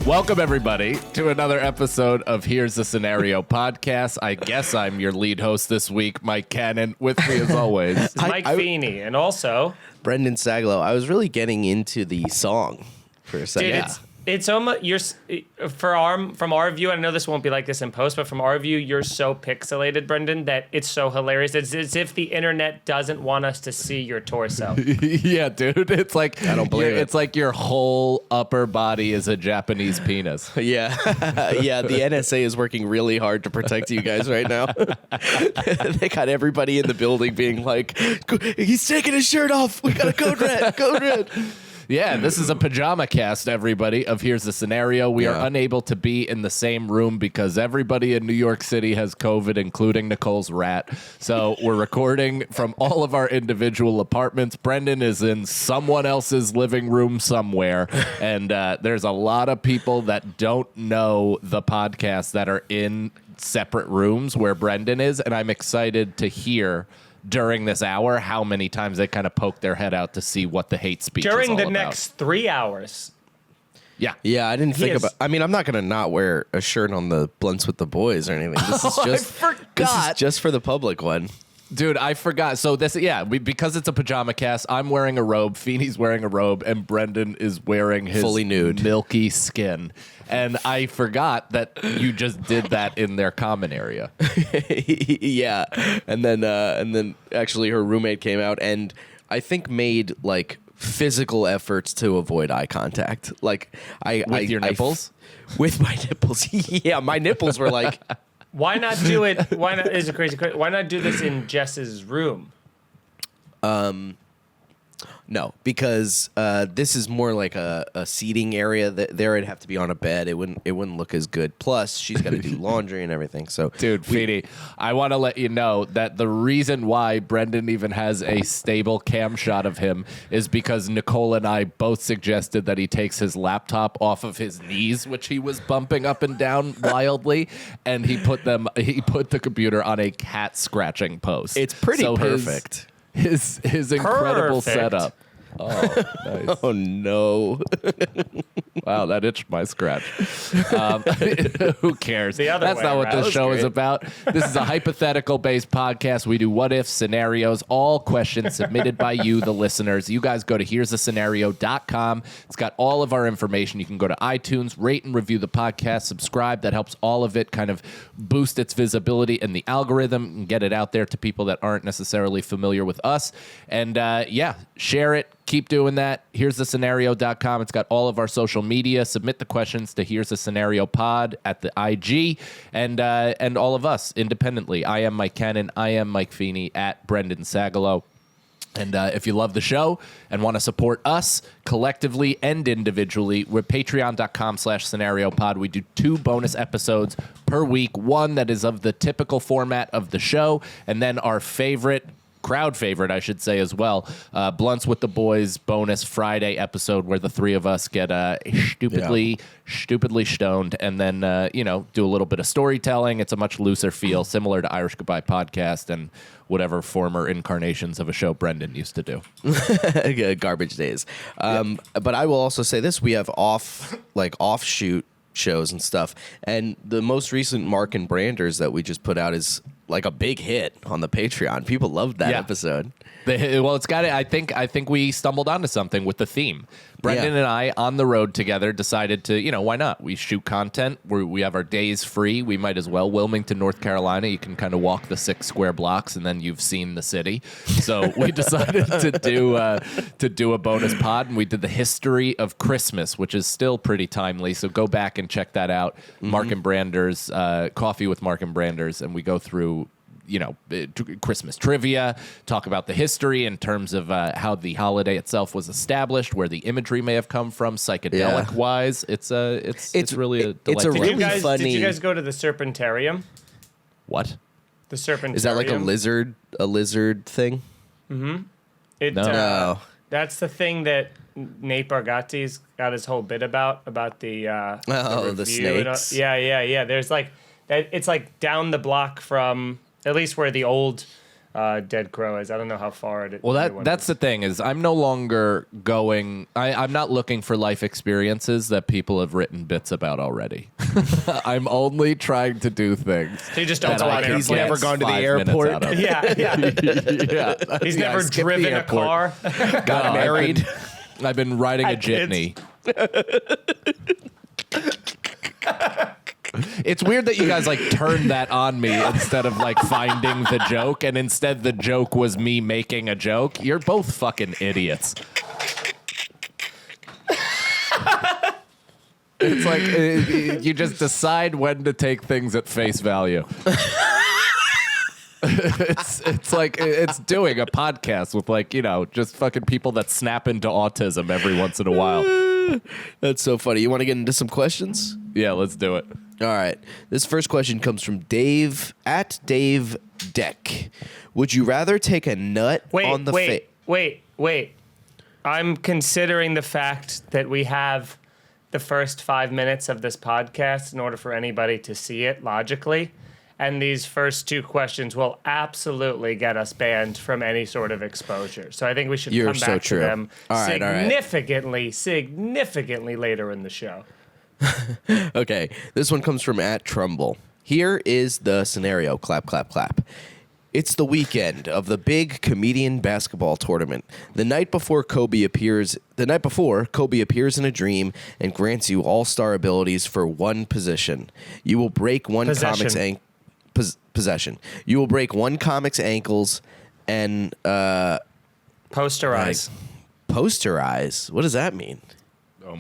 Welcome, everybody, to another episode of Here's the Scenario podcast. I guess I'm your lead host this week, Mike Cannon. With me, as always, It's Mike Feeney, and also Brendan Sagalow. I was really getting into the song for a second. dude, it's almost from our view. I know this won't be like this in post, but from our view, you're so pixelated, Brendan, that it's so hilarious. It's as if the internet doesn't want us to see your torso. yeah, dude, it's like I don't believe it. It's like your whole upper body is a Japanese penis. Yeah. Yeah, the NSA is working really hard to protect you guys right now. They got everybody in the building being like, he's taking his shirt off. We got a code red. Code red. Yeah, this is a pajama cast, everybody, of Here's the Scenario. We are unable to be in the same room because everybody in New York City has COVID, including Nicole's rat. So we're recording from all of our individual apartments. Brendan is in someone else's living room somewhere. And there's a lot of people that don't know the podcast that are in separate rooms where Brendan is. And I'm excited to hear during this hour how many times they kind of poke their head out to see what the hate speech During is all the about. next 3 hours. Yeah. Yeah, I didn't think is- about. I mean, I'm not gonna not wear a shirt on the Blunts with the Boys or anything. This is just. I This forgot. is just for the public one. Dude, I forgot. So this, because it's a pajama cast, I'm wearing a robe, Feeney's wearing a robe, and Brendan is wearing his Fully nude. milky skin. And I forgot that you just did that in their common area. Yeah, and then actually her roommate came out and I think made like physical efforts to avoid eye contact. Like With your nipples? With my nipples. Yeah, my nipples were like. Why not do it? Why not? Is a crazy question. Why not do this in Jess's room? No, because this is more like a seating area. There it'd have to be on a bed. It wouldn't look as good. Plus, she's got to do laundry and everything. So, Dude, Feeney, I want to let you know that the reason why Brendan even has a stable cam shot of him is because Nicole and I both suggested that he takes his laptop off of his knees, which he was bumping up and down wildly, and he put the computer on a cat scratching post. it's pretty perfect. His incredible Perfect. setup. Oh, nice. Oh no! Wow, that itched my scratch. Who cares? The other That's way not what around. this That show was is great. about. This is a hypothetical-based podcast. We do what-if scenarios, all questions submitted by you, the listeners. You guys go to here'sthescenario.com. It's got all of our information. You can go to iTunes, rate and review the podcast, subscribe. That helps all of it kind of boost its visibility in the algorithm and get it out there to people that aren't necessarily familiar with us. And, share it. Keep doing that. Here's the scenario.com. It's got all of our social media. Submit the questions to Here's the Scenario Pod at the IG and all of us independently. I am Mike Cannon. I am Mike Feeney at Brendan Sagalow. And if you love the show and want to support us collectively and individually, we're patreon.com/scenario pod. We do 2 bonus episodes per week. One that is of the typical format of the show, and then our crowd favorite, I should say, as well. Blunts with the Boys bonus Friday episode where the 3 of us get stupidly stoned and then, do a little bit of storytelling. It's a much looser feel, similar to Irish Goodbye Podcast and whatever former incarnations of a show Brendan used to do. Garbage days. But I will also say this: we have offshoot shows and stuff, and the most recent Mark and Branders that we just put out is like a big hit on the Patreon. People loved that episode. It's got it. I think we stumbled onto something with the theme. Brendan and I, on the road together, decided to, why not? We shoot content. We have our days free. We might as well. Wilmington, North Carolina, you can kind of walk the 6 square blocks, and then you've seen the city. So we decided to do a bonus pod, and we did the history of Christmas, which is still pretty timely. So go back and check that out. Mark and Brander's, Coffee with Mark and Brander's, and we go through Christmas trivia, talk about the history in terms of how the holiday itself was established, where the imagery may have come from, psychedelic wise. It's really a delight. It's a to really get. funny. Did you guys go to the Serpentarium? What? The Serpentarium. Is that like a lizard thing? It, No. That's the thing that Nate Bargatze's got his whole bit about the the review and all- snakes. Yeah. There's like that. It's like down the block from at least where the old Dead Crow is. I don't know how far it. Well, the one that's is. the thing is I'm no longer going. I'm not looking for life experiences that people have written bits about already. I'm only trying to do things. So you just don't that go I on can airplanes. He's never gone to the 5 minutes airport. out of. Yeah. Yeah. He's Yeah, I never skipped the driven a airport. car. Got married. I've been riding a Had kids. jitney. It's weird that you guys like turned that on me instead of like finding the joke, and instead the joke was me making a joke. You're both fucking idiots. It's like you just decide when to take things at face value. It's like it's doing a podcast with like, you know, just fucking people that snap into autism every once in a while. That's so funny. You want to get into some questions? Yeah, let's do it. All right. This first question comes from Dave at Dave Deck. Would you rather take a nut on the face? Wait. I'm considering the fact that we have the first 5 minutes of this podcast in order for anybody to see it logically. And these first two questions will absolutely get us banned from any sort of exposure. So I think we should You're come so back true. to them All right. significantly later in the show. Okay, this one comes from at Trumbull. Here is the scenario. Clap, clap, clap. It's the weekend of the big comedian basketball tournament. The night before Kobe appears in a dream and grants you all-star abilities for one position. You will break one comic's possession. You will break one comic's ankles and Posterize. Posterize. What does that mean? Oh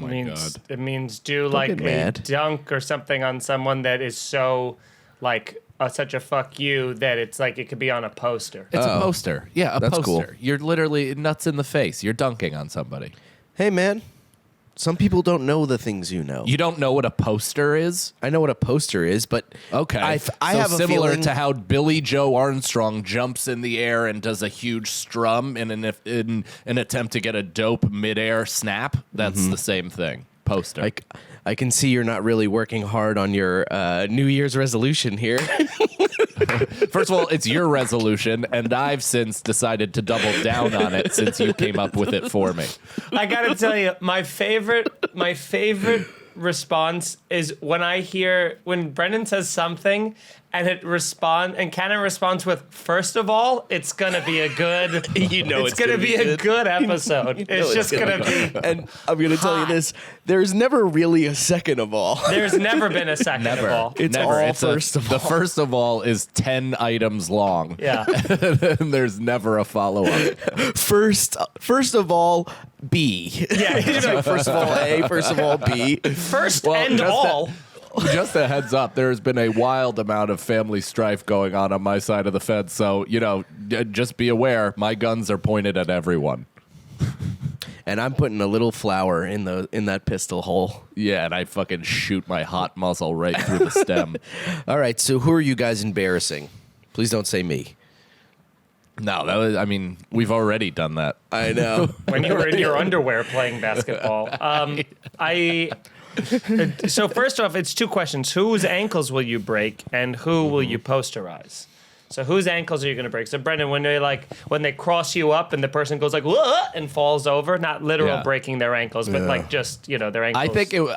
It means do like get a mad. dunk or something on someone that is so like such a fuck you that it's like it could be on a poster. It's a poster. Yeah, a That's poster. cool. You're literally nuts in the face. You're dunking on somebody. Hey, man. Some people don't know the things you know. You don't know what a poster is? I know what a poster is, but Okay. I So have a similar feeling to how Billy Joe Armstrong jumps in the air and does a huge strum in an attempt to get a dope midair snap. That's the same thing. Poster. I can see you're not really working hard on your New Year's resolution here. First of all, it's your resolution, and I've since decided to double down on it since you came up with it for me. I gotta tell you, my favorite response is when Brendan says something and Cannon responds with, "First of all, it's gonna be a good it's gonna be a good episode. It's just gonna be." And I'm going to tell you this, there's never really a second of all. There's never been a second of all. It's Never. all It's first of The all. first of all is 10 items long. Yeah. And there's never a follow-up. First of all, B. Yeah. he's like, First of all, A. First of all, B. First Well, and just all. Just a heads up, there's been a wild amount of family strife going on my side of the fence. So, you know, just be aware, my guns are pointed at everyone. And I'm putting a little flower in that pistol hole. Yeah, and I fucking shoot my hot muzzle right through the stem. All right, so who are you guys embarrassing? Please don't say me. No, we've already done that. I know. When you were in your underwear playing basketball. So first off, it's two questions. Whose ankles will you break and who will you posterize? So whose ankles are you going to break? So Brendan, when they cross you up and the person goes like, "Whoa," and falls over, not literal breaking their ankles, but like just, their ankles.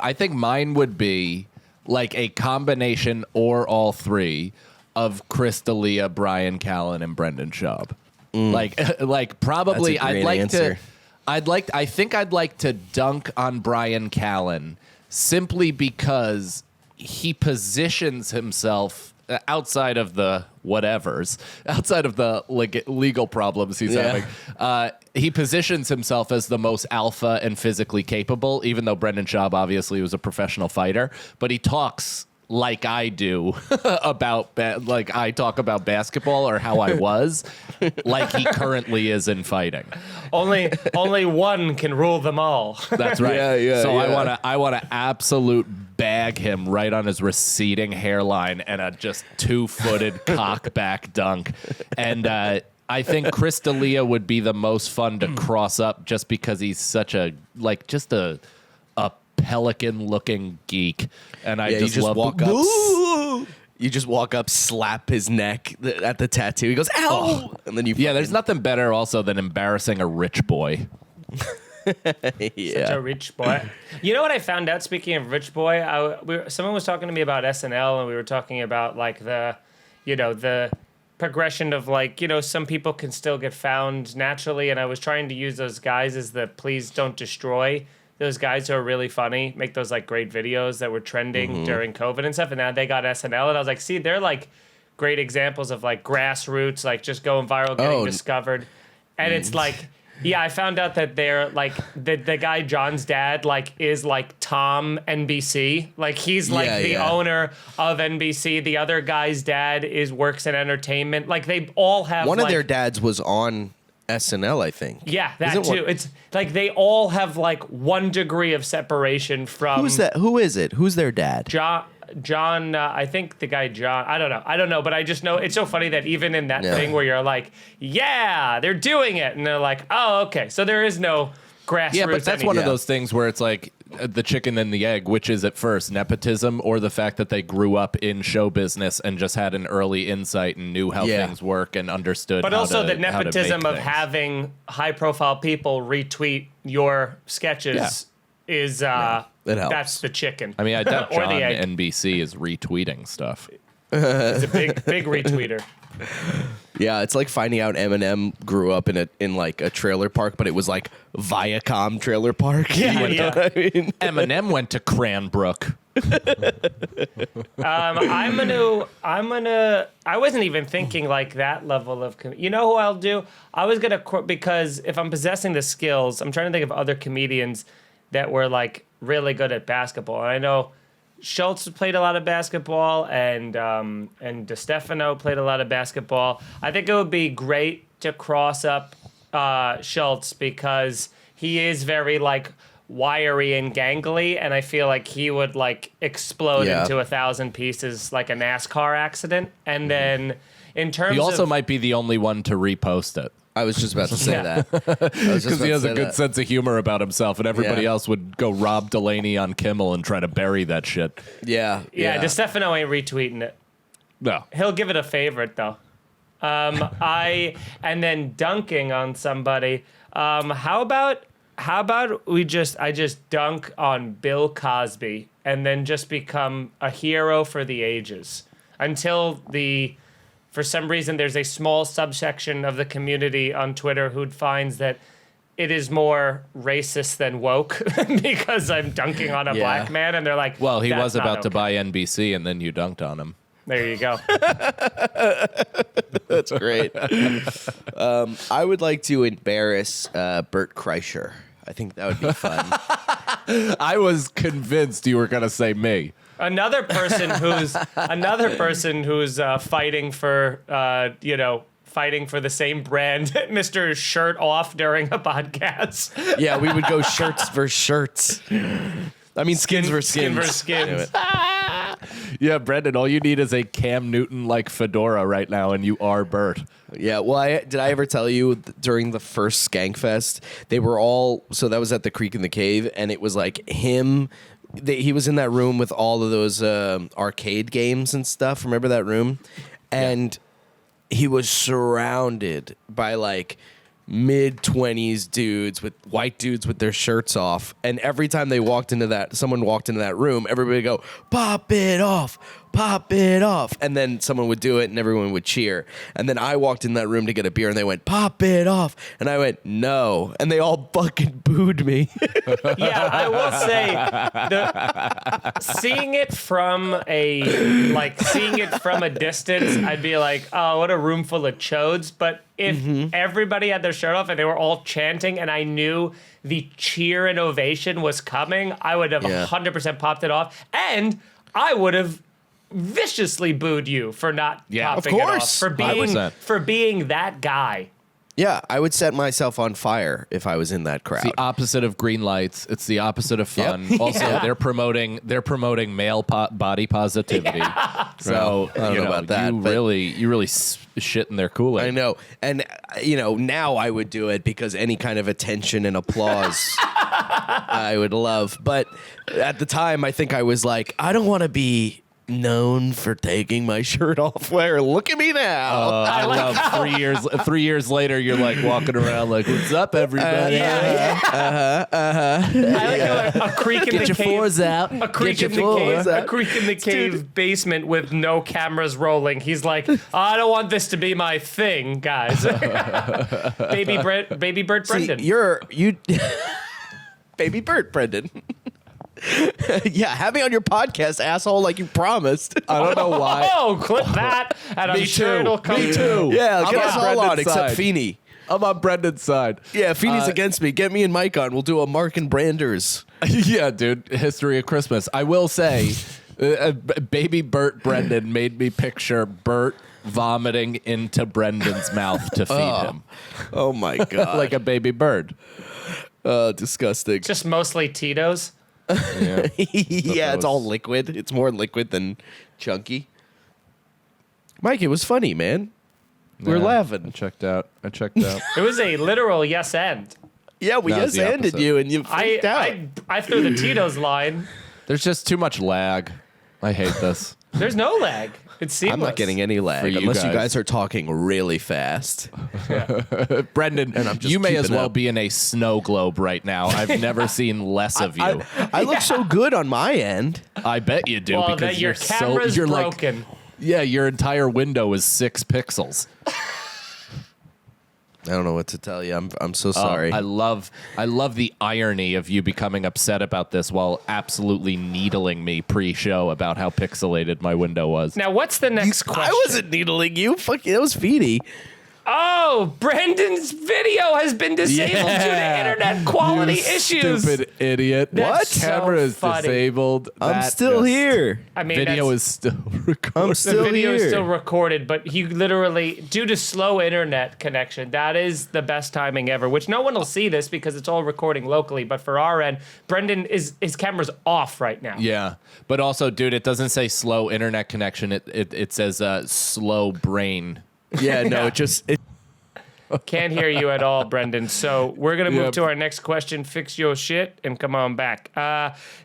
I think mine would be like a combination or all three of Chris D'Elia, Brian Callen, and Brendan Schaub. Like probably That's a great answer. I think I'd like to dunk on Brian Callen simply because he positions himself outside of the whatevers, outside of the legal problems he's having. He positions himself as the most alpha and physically capable, even though Brendan Schaub obviously was a professional fighter, but he talks like I do about like I talk about basketball or how I was, like he currently is in fighting. Only one can rule them all. That's right. So yeah. I want to absolute bag him right on his receding hairline and a just 2-footed cock back dunk. And I think Chris D'Elia would be the most fun to cross up just because he's such a pelican looking geek. And I Yeah, just you just love walk up. You just walk up, slap his neck at the tattoo. He goes, ow! And then you there's nothing better also than embarrassing a rich boy. yeah. Such a rich boy. You know what I found out? Speaking of rich boy, someone was talking to me about SNL, and we were talking about like the progression of like, some people can still get found naturally, and I was trying to use those guys as the please don't destroy. Those guys who are really funny, make those like great videos that were trending during COVID and stuff, and now they got SNL, and I was like, see, they're like great examples of like grassroots, like just going viral, getting discovered, and it's like. Yeah, I found out that they're like the guy John's dad like is like Tom NBC. Like he's like the owner of NBC. The other guy's dad works in entertainment. Like they all have one of their dads was on SNL, I think. Yeah, that too. It's like they all have like 1 degree of separation from. Who's that? Who is it? Who's their dad? John, I think the guy John, I don't know, but I just know it's so funny that even in that thing where you're like, yeah, they're doing it, and they're like, oh, okay, so there is no grassroots. Yeah, but that's one of those things where it's like the chicken and the egg, which is at first nepotism or the fact that they grew up in show business and just had an early insight and knew how things work and understood. But also the nepotism of having high-profile people retweet your sketches is. That's the chicken. I mean, I doubt John NBC is retweeting stuff. He's a big retweeter. Yeah, it's like finding out Eminem grew up in like a trailer park, but it was like Viacom trailer park. Yeah. Eminem went to Cranbrook. I wasn't even thinking like that level of. You know who I'll do? I was gonna because if I'm possessing the skills, I'm trying to think of other comedians that were like really good at basketball. And I know Schultz played a lot of basketball, and DeStefano played a lot of basketball. I think it would be great to cross up Schultz because he is very like wiry and gangly, and I feel like he would like explode into 1,000 pieces like a NASCAR accident. And then in terms, he also might be the only one to repost it. I was just about to say that. Because he has a good sense of humor about himself, and everybody else would go Rob Delaney on Kimmel and try to bury that shit. Yeah, DeStefano ain't retweeting it. No. He'll give it a favorite, though. And then dunking on somebody. How about I just dunk on Bill Cosby and then just become a hero for the ages until for some reason, there's a small subsection of the community on Twitter who finds that it is more racist than woke because I'm dunking on a black man, and they're like, well, he was about to buy NBC, and then you dunked on him. There you go. That's great. I would like to embarrass Bert Kreischer. I think that would be fun. I was convinced you were going to say me. Another person who's fighting for the same brand, Mr. Shirt Off during a podcast. Yeah, we would go shirts versus shirts. I mean, skins versus skins. Skin versus skins. Yeah, Brendan, all you need is a Cam Newton-like fedora right now, and you are Bert. Yeah, well, did I ever tell you during the first Skankfest, they were all, so that was at the Creek in the Cave, and it was like him, he was in that room with all of those arcade games and stuff. Remember that room? And he was surrounded by like mid-20s dudes with white dudes with their shirts off, and every time someone walked into that room, everybody would go, pop it off, and then someone would do it and everyone would cheer. And then I walked in that room to get a beer and they went, pop it off, and I went, no, and they all fucking booed me. Yeah, I will say, seeing it from a distance, I'd be like, oh, what a room full of chodes. But if everybody had their shirt off and they were all chanting and I knew the cheer and ovation was coming, I would have 100% popped it off. And I would have viciously booed you for not popping it off. For being that guy. Yeah, I would set myself on fire if I was in that crowd. It's the opposite of green lights. It's the opposite of fun. Yep. Also, they're promoting male body positivity. Yeah. So I don't know about that. You really shit in their Kool-Aid. I know, and now I would do it because any kind of attention and applause I would love. But at the time, I think I was like, I don't want to be known for taking my shirt off. Where look at me now. I love 3 years later, you're like walking around like, what's up, everybody? I like a creak in Get the your cave. fours out. A creak in the cave. A creak in the cave basement with no cameras rolling. He's like, I don't want this to be my thing, guys. Baby Bert Brendan. See, Baby Bert Brendan. Yeah, have me on your podcast, asshole, like you promised. I don't know why. Oh, clip that, and I'm sure it'll come. Me too. Yeah, I'm get us all on Brendan's except side. Feeney. I'm on Brendan's side. Yeah, Feeney's against me. Get me and Mike on. We'll do a Mark and Branders. Yeah, dude. History of Christmas. I will say, Baby Bert Brendan made me picture Bert vomiting into Brendan's mouth to feed him. Oh my god. Like a baby bird. Disgusting. Just mostly Tito's. Yeah. Yeah, it's all liquid. It's more liquid than chunky. Mike, it was funny, man. We're I laughing. checked out. It was a literal yes and. Yeah, we That was just the ended opposite. you and you freaked out. I threw the Tito's line. There's just too much lag. I hate this. There's no lag. It's seamless. I'm not getting any lag For you unless you guys. guys are talking really fast. Brendan, And I'm just you may as keeping well up. be in a snow globe right now. I've never seen less of you. I look so good on my end. I bet you do Well, because that your you're so camera's you're broken. like yeah, your entire window is 6 pixels. I don't know what to tell you. I'm so sorry. I love the irony of you becoming upset about this while absolutely needling me pre-show about how pixelated my window was. Now, what's the next question? I wasn't needling you. Fuck you. That was Feeney. Oh, Brendan's video has been disabled due to internet quality You issues. Stupid idiot. That's What? so Camera is funny. disabled. I'm That still just- here. I mean, Video that's- is still recording. I'm the still video here. is still recorded, but he literally, due to slow internet connection, that is the best timing ever. Which no one will see this because it's all recording locally. But for our end, Brendan his camera's off right now. Yeah, but also, dude, it doesn't say slow internet connection. It says slow brain. Yeah, no, it just Can't hear you at all, Brendan. So we're going to move Yep. to our next question. Fix your shit and come on back.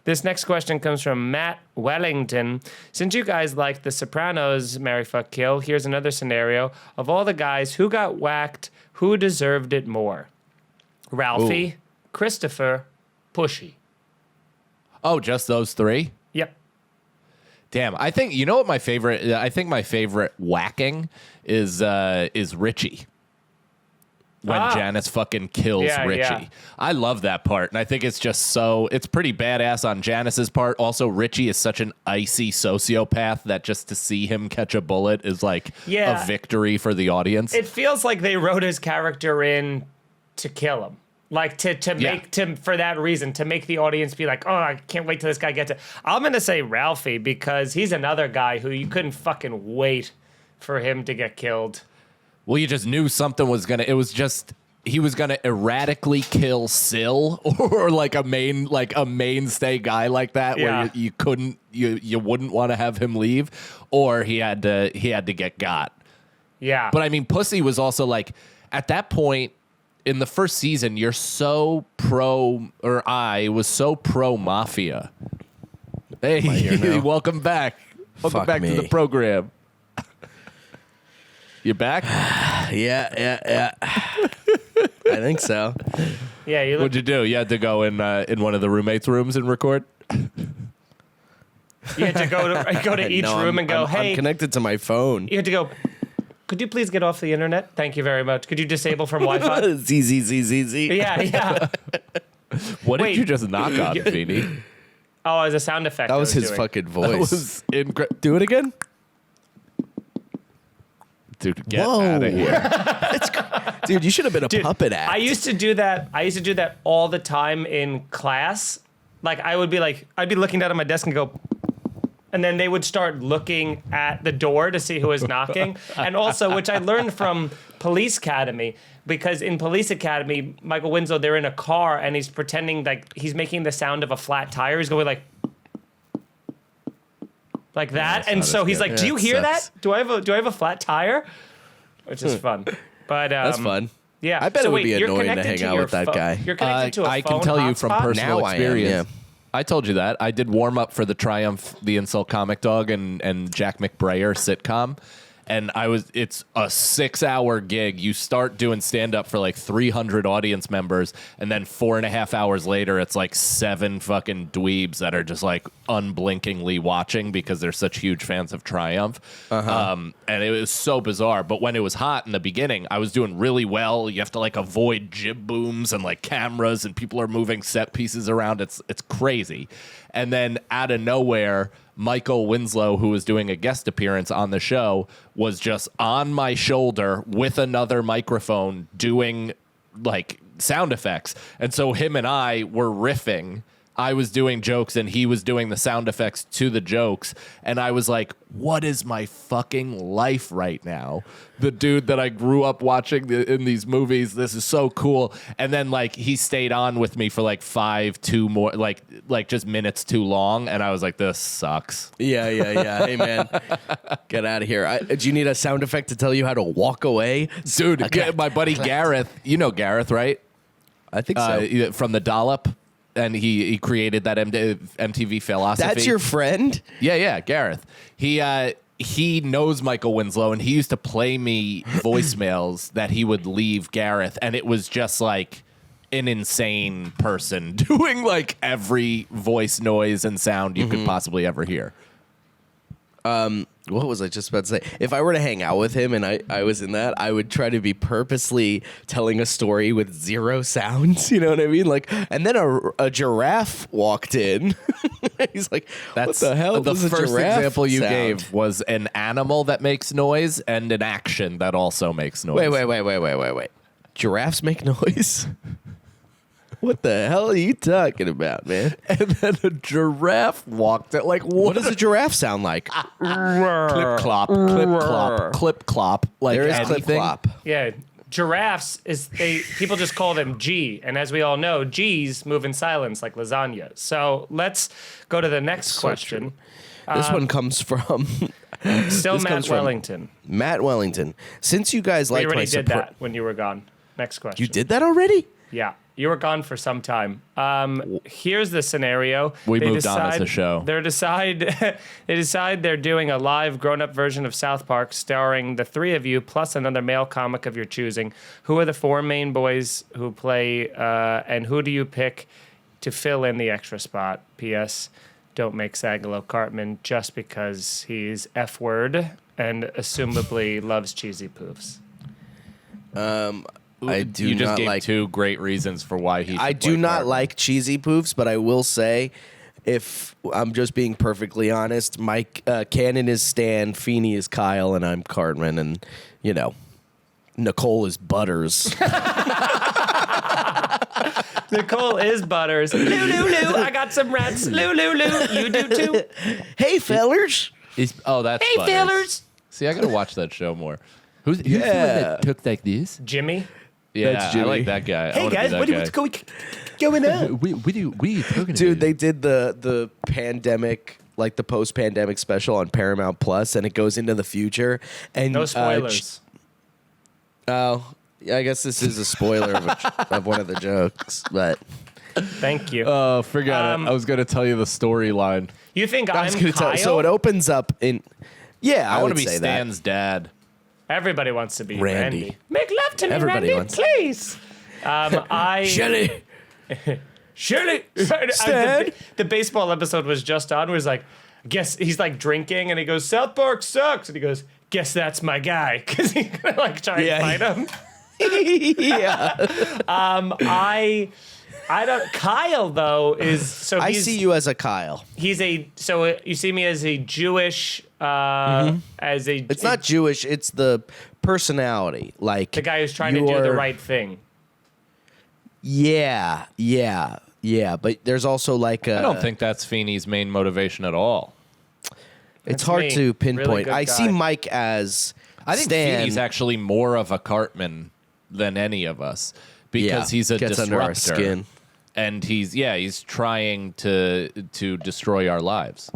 This next question comes from Matt Wellington. Since you guys like The Sopranos, Marry, Fuck, Kill, here's another scenario. Of all the guys who got whacked, who deserved it more? Ralphie, Christopher, Pushy. Oh, just those 3? Yep. Damn, I think you know what my favorite. I think my favorite whacking is Richie. When Janice fucking kills Yeah, Richie. yeah. I love that part. And I think it's just so, it's pretty badass on Janice's part. Also, Richie is such an icy sociopath that just to see him catch a bullet is like Yeah. a victory for the audience. It feels like they wrote his character in to kill him. Like to make to for that reason, to make the audience be like, oh, I can't wait till this guy gets it. I'm gonna say Ralphie because he's another guy who you couldn't fucking wait for him to get killed. Well, you just knew something was gonna. It was just he was gonna erratically kill Syl or like a mainstay guy like that, Yeah. where you couldn't you wouldn't want to have him leave, or he had to get got. Yeah. But I mean, Pussy was also like at that point in the first season, you're so pro, or I was so pro mafia. Hey, welcome back. Welcome Fuck back to me. the program. You back? yeah. I think so. yeah, you look What'd you do? You had to go in one of the roommates' rooms and record? you had to go to each No, room and go, I'm hey, connected to my phone. you had to go, could you please get off the internet? Thank you very much. Could you disable from Wi-Fi? Z. Yeah. What Wait. did you just knock on, Feeney? Oh, as a sound effect. That I was his doing. fucking That voice. was Do it again. Dude, get Whoa. out of here. Dude, you should have been a Dude, puppet act. I used to do that all the time in class. Like I'd be looking down at my desk and go, and then they would start looking at the door to see who was knocking. And also, which I learned from Police Academy, because in Police Academy, Michael Winslow, they're in a car and he's pretending like he's making the sound of a flat tire. He's going like that. And not so as he's good. like, do you Yeah, it hear sucks. that? Do I have a flat tire? Which is fun. But That's fun. yeah. I bet So it would wait, be you're annoying to connected hang out your with that phone- guy. You're connected to a I phone can tell you from hotspot? personal Now I am, experience. I told you that. I did warm up for the Triumph, the Insult Comic Dog, and Jack McBrayer sitcom. And it's a 6-hour gig. You start doing stand-up for like 300 audience members, and then 4.5 hours later, it's like 7 fucking dweebs that are just like unblinkingly watching because they're such huge fans of Triumph. And it was so bizarre. But when it was hot in the beginning, I was doing really well. You have to like avoid jib booms and like cameras, and people are moving set pieces around. It's crazy. And then out of nowhere, Michael Winslow, who was doing a guest appearance on the show, was just on my shoulder with another microphone doing like sound effects. And so him and I were riffing. I was doing jokes and he was doing the sound effects to the jokes. And I was like, what is my fucking life right now? The dude that I grew up watching in these movies, this is so cool. And then like he stayed on with me for like 2 more, like just minutes too long. And I was like, this sucks. Yeah. Hey, man, get out of here. Do you need a sound effect to tell you how to walk away? Dude, my buddy Gareth, you know Gareth, right? I think so. From the Dollop. And he created that MTV philosophy. That's your friend? Yeah, Gareth. He knows Michael Winslow, and he used to play me voicemails that he would leave Gareth, and it was just like an insane person doing like every voice noise and sound you could possibly ever hear. What was I just about to say? If I were to hang out with him and I was in that, I would try to be purposely telling a story with 0 sounds. You know what I mean? Like, and then a giraffe walked in. He's like, "What the hell?" The first example you sound? gave was an animal that makes noise and an action that also makes noise. Wait. Giraffes make noise? What the hell are you talking about, man? And then a giraffe walked in. Like, What does a giraffe sound like? Clip clop, clip clop, clip clop. Like There is anything. clip clop. Yeah, giraffes people just call them G, and as we all know, G's move in silence like lasagna. So let's go to the next question. This one comes from Still this Matt comes from Wellington. Matt Wellington. Since you guys We like already my did that when you were gone. Next question. You did that already? Yeah. You were gone for some time. Here's the scenario. We moved on as a show. They decide they're doing a live grown-up version of South Park starring the 3 of you plus another male comic of your choosing. Who are the 4 main boys who play, and who do you pick to fill in the extra spot? P.S. Don't make Sagalow Cartman just because he's F-word and assumably loves cheesy poofs. I do You just not gave like 2 great reasons for why he. I should do play not Cartman. like cheesy poofs, but I will say, if I'm just being perfectly honest, Mike Cannon is Stan, Feeney is Kyle, and I'm Cartman, and Nicole is Butters. Nicole is Butters. Lou, I got some rats. Lou, you do too? Hey, fellers. That's Hey, Butters. fellers. See, I gotta watch that show more. Who's the one Yeah. that took like this? Jimmy. Yeah, That's I Jimmy. like that guy. I Hey, wanna be guys, that what's going on? what are you talking Dude, they did the pandemic, like the post-pandemic special on Paramount Plus, and it goes into the future. And No spoilers. Yeah, I guess this is a spoiler of one of the jokes, but Thank you. Oh, forget it. I was gonna tell you the storyline. You think I I'm was going to Kyle? tell. So it opens up in. Yeah, I want to would be say Stan's dad. Everybody wants to be Randy. Randy. Make love to me, Everybody Randy, wants- please. Shelley. Shirley. Stan. The baseball episode was just on where he's like, guess he's like drinking and he goes, South Park sucks. And he goes, guess that's my guy. Because he's going to like try Yeah. and fight him. Yeah, I don't. Kyle though is so. I He's, see you as a Kyle. He's a. So you see me as a Jewish. As a. It's not Jewish. It's the personality. Like the guy who's trying to do the right thing. Yeah. But there's also like I don't think that's Feeney's main motivation at all. it's That's hard me. to Really pinpoint. good I see guy. Mike as I think Stan. Feeney's actually more of a Cartman than any of us because he's a gets disruptor. under our skin. And he's trying to destroy our lives.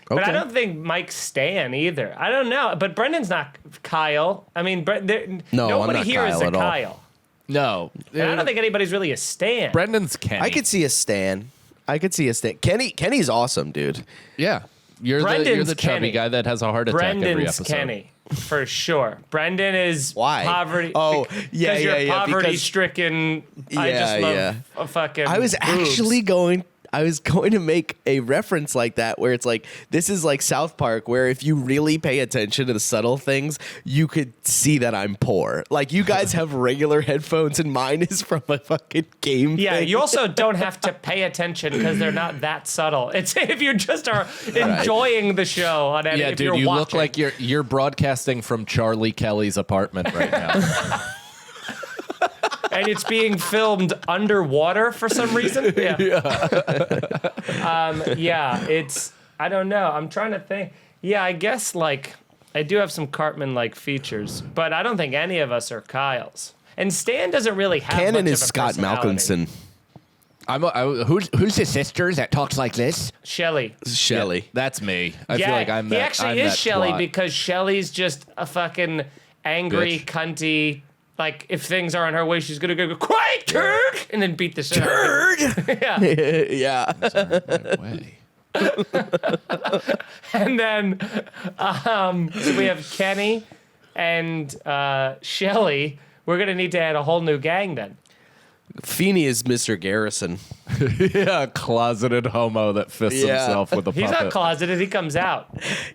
But Okay. I don't think Mike's Stan either. I don't know. But Brendan's not Kyle. I mean, No, I'm nobody not here is Kyle a at all. Kyle. No. And I don't think anybody's really a stan. Brendan's Kenny. I could see a Stan. Kenny's awesome, dude. Yeah. You're Brendan's the chubby Kenny. guy that has a heart attack every Brendan's episode. Kenny, for sure. Brendan is Why? poverty. Oh, yeah, because yeah, you're yeah, poverty-stricken. I Yeah, just love yeah. a fucking I was boobs. actually going to make a reference like that where it's like this is like South Park where if you really pay attention to the subtle things you could see that I'm poor. Like you guys have regular headphones and mine is from a fucking game Yeah, thing. you also don't have to pay attention because they're not that subtle. It's if you just are enjoying the show on any. Yeah, if dude, you're you watching. look like you're broadcasting from Charlie Kelly's apartment right now. And it's being filmed underwater for some reason. Yeah. It's I don't know. I'm trying to think. Yeah, I guess like I do have some Cartman-like features, but I don't think any of us are Kyles. And Stan doesn't really have Canon much is of a Scott personality. Malkinson. Who's the sister that talks like this? Shelley. Shelley. That's me. I feel like I'm that. He actually I'm is that Shelley twat. because Shelley's just a fucking angry, Bitch. cunty. Like if things aren't her way, she's gonna go quiet, turd, and then beat the shit. out of him. Yeah. Yeah. Way. And then so we have Kenny and Shelley. We're gonna need to add a whole new gang then. Feeney is Mr. Garrison. Yeah, closeted homo that fists Yeah. himself with a puppet. He's not closeted. He comes out.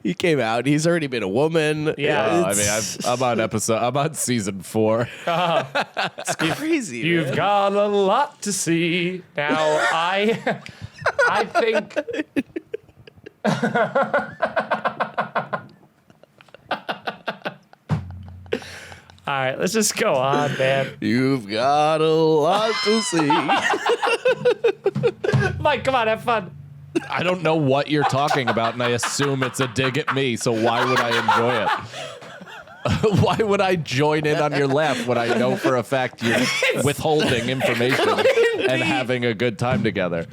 He came out. He's already been a woman. Yeah. I mean, I'm on season 4. It's crazy. You've man. got a lot to see. Now I think. All right, let's just go on, man. You've got a lot to see. Mike, come on, have fun. I don't know what you're talking about, and I assume it's a dig at me, so why would I enjoy it? Why would I join in on your laugh when I know for a fact you're withholding information and having a good time together?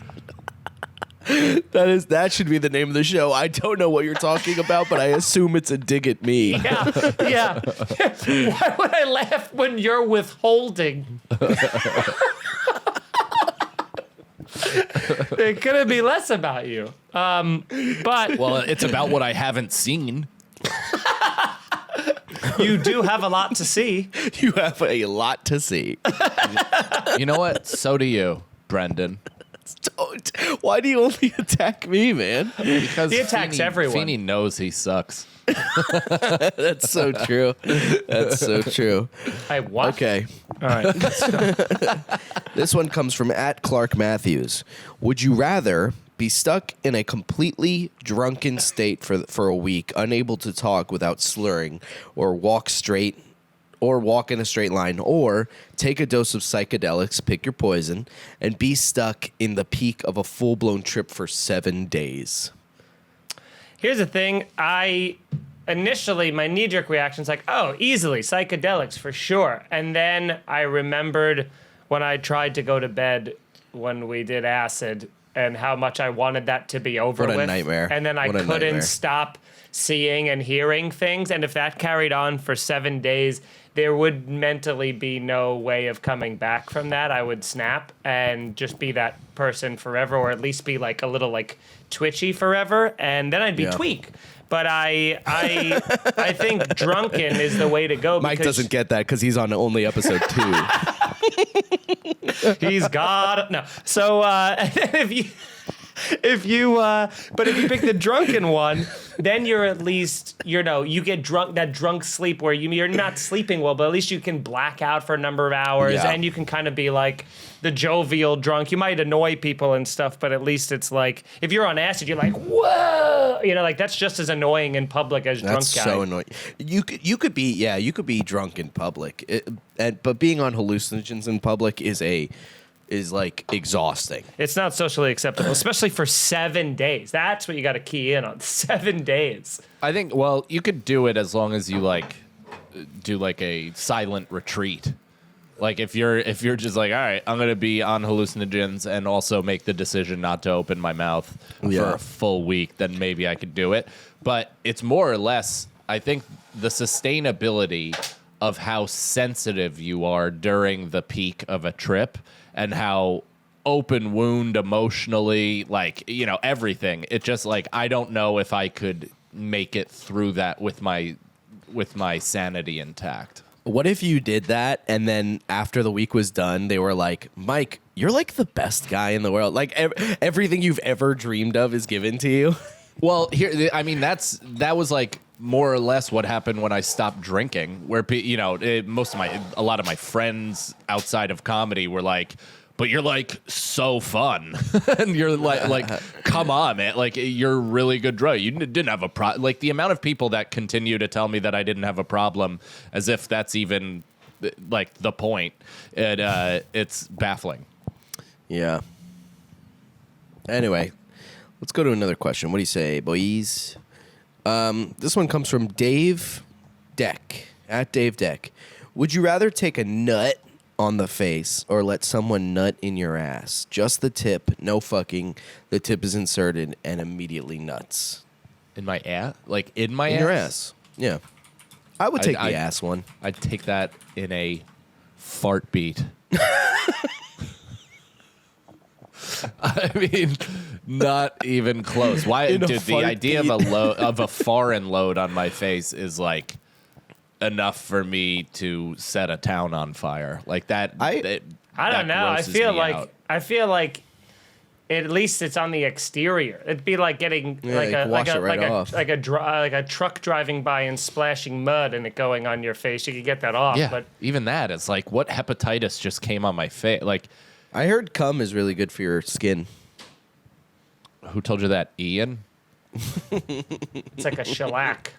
That should be the name of the show. I don't know what you're talking about, but I assume it's a dig at me. Yeah. Why would I laugh when you're withholding? It couldn't be less about you. But Well, it's about what I haven't seen. you do have a lot to see. You have a lot to see. You know what? So do you, Brendan. Don't. Why do you only attack me, man? Because He attacks everyone. Feeney knows he sucks. That's so true. That's so true. I what? Okay. All right. This one comes from @ClarkMatthews. Would you rather be stuck in a completely drunken state for a week, unable to talk without slurring, or walk in a straight line, or take a dose of psychedelics, pick your poison, and be stuck in the peak of a full-blown trip for 7 days? Here's the thing. Initially, my knee-jerk reaction is like, oh, easily, psychedelics for sure. And then I remembered when I tried to go to bed when we did acid and how much I wanted that to be over What a with. nightmare. And then I What a couldn't nightmare. stop seeing and hearing things. And if that carried on for 7 days, there would mentally be no way of coming back from that. I would snap and just be that person forever, or at least be like a little like twitchy forever, and then I'd be Yeah. tweak. But I think drunken is the way to go. Mike because doesn't get that because he's on only episode 2. he's got no. So if you pick the drunken one, then you're at least, you get drunk, that drunk sleep where you're not sleeping well, but at least you can black out for a number of hours, Yeah. and you can kind of be like the jovial drunk. You might annoy people and stuff, but at least it's like, if you're on acid, you're like, whoa, like that's just as annoying in public as That's drunk guy. so annoying. You could be drunk in public, but being on hallucinogens in public is like exhausting. It's not socially acceptable, especially for 7 days. That's what you got to key in on. 7 days. I think, well, you could do it as long as you do like a silent retreat. Like if you're just like, all right, I'm gonna be on hallucinogens and also make the decision not to open my mouth Yeah. for a full week, then maybe I could do it. But it's more or less, I think the sustainability of how sensitive you are during the peak of a trip and how open wound emotionally, like, everything. It just like, I don't know if I could make it through that with my sanity intact. What if you did that and then after the week was done, they were like, Mike, you're like the best guy in the world. Like everything you've ever dreamed of is given to you. Well, that was like more or less what happened when I stopped drinking, where, a lot of my friends outside of comedy were like, but you're like so fun. And you're like, come on, man. Like, you're a really good drug. You didn't have a problem. Like, the amount of people that continue to tell me that I didn't have a problem as if that's even like the point. It's baffling. Yeah. Anyway, let's go to another question. What do you say, boys? This one comes from Dave Deck, at Dave Deck. Would you rather take a nut on the face or let someone nut in your ass? Just the tip, no fucking. The tip is inserted and immediately nuts. In my ass? Like, in my In ass? your ass. Yeah. I would take the ass one. I'd take that in a fart beat. I mean, not even close. Why, In a dude? The fart idea beat. of a foreign load on my face is like enough for me to set a town on fire. Like that. I don't know. I feel like at least it's on the exterior. It'd be like getting like a truck driving by and splashing mud and it going on your face. You could get that off. Yeah, But even that, it's like, what hepatitis just came on my face? Like, I heard cum is really good for your skin. who told you that, Ian? it's like a shellac.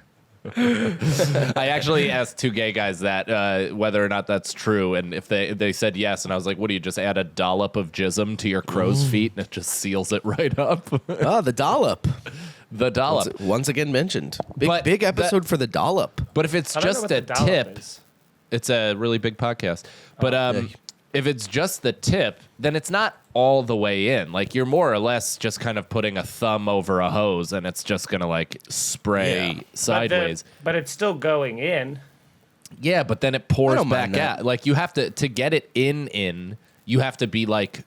I actually asked two gay guys that whether or not that's true, and if they said yes, and I was like, "What do you just add a dollop of jism to your crow's feet and it just seals it right up?" Oh, the dollop. The dollop. Once again mentioned. But Big episode for the dollop. But if it's I don't know just what a the dollop tip, is. it's a really big podcast. But yeah. if it's just the tip, then it's not all the way in. Like, you're more or less just kind of putting a thumb over a hose, and it's just gonna like spray sideways. But it's still going in. Yeah, but then it I pours don't back mind that. out. Like, you have to get it in, you have to be like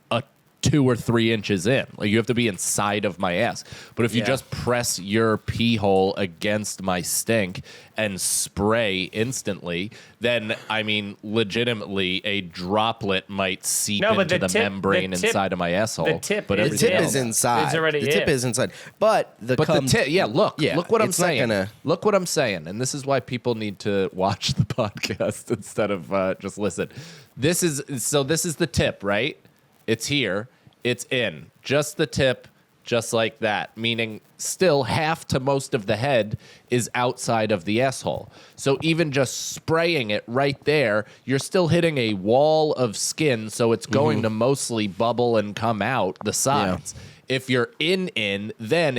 a 2 or 3 inches in. Like, you have to be inside of my ass. But if you Yeah. just press your pee hole against my stink and spray instantly, then, I mean, legitimately, a droplet might seep No, but into the the tip- membrane the tip- inside of my asshole. the tip but is The everything tip else- is inside. It's already the tip in. is inside. But the But cum. the tip, look what I'm it's not saying. gonna- Look what I'm saying, and this is why people need to watch the podcast instead of just listen. This is the tip, right? It's here, it's in, just the tip, just like that. Meaning, still half to most of the head is outside of the asshole. So even just spraying it right there, you're still hitting a wall of skin, so it's going to mostly bubble and come out the sides. If you're in, then